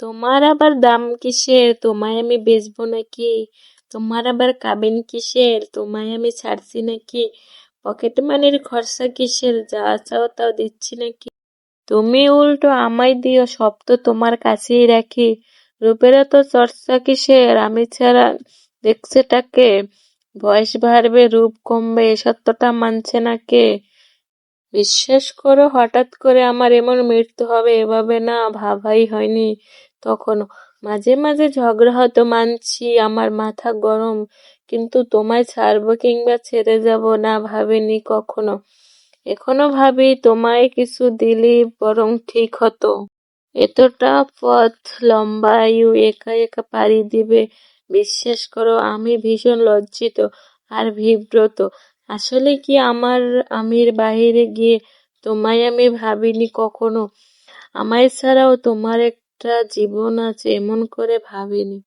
তোমার আবার দাম কিসের? তোমায় আমি বেচবো নাকি? তোমার আবার কাবিন কিসের? তোমায় আমি ছাড়ছি নাকি? পকেট মানির খরচা কিসের? যা চাও তাও দিচ্ছি নাকি? তুমি উল্টো আমায় দিও, সব তো তোমার কাছেই রাখি। রূপের এত চর্চা কিসের? আমি ছাড়া দেখছেটাকে? বয়স বাড়বে রূপ কমবে এ সত্যটা মানছে না কে? বিশ্বাস করো, হঠাৎ করে আমার এমন মৃত্যু হবে এভাবে না ভাবাই হয়নি তখনো। মাঝে মাঝে ঝগড়া হতো মানছি, আমার মাথা গরম, কিন্তু তোমায় ছাড়বো কিংবা ছেড়ে যাব না ভাবিনি কখনো। এখনো ভাবি তোমায় কিছু দিলেই বরং ঠিক হতো। এতটা পথ লম্বা একা একা পাড়ি দিবে? বিশ্বাস করো আমি ভীষণ লজ্জিত আর বিব্রত। আসলে কি আমার আমির বাহিরে গিয়ে তোমায় আমি ভাবিনি কখনো। আমায় ছাড়াও তোমার একটা জীবন আছে এমন করে ভাবিনি।